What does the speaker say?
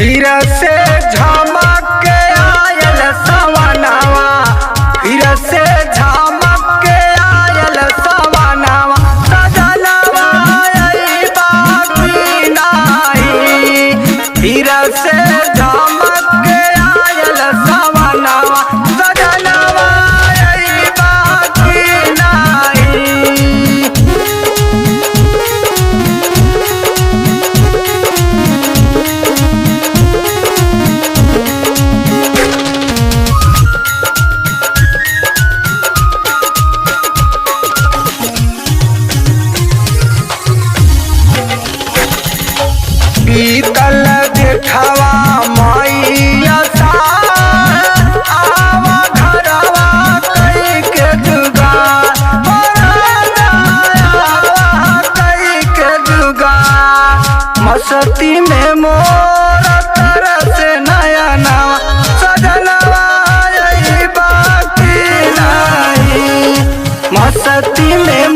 फिर से झमक के आयल सवनवा, फिर से झमक के आयल सवनवा। सजनवा अइबा कि नाही, फिर से झमक के आयल सवनवा। सजनवा अइबा कि नाही। बीतल जेठवा मैया आवा घरवा कई के जुगार, कई के जुगार। मस्ती में मोर तरस नयनवा, सजनवा अइबा कि नाही। मस्ती में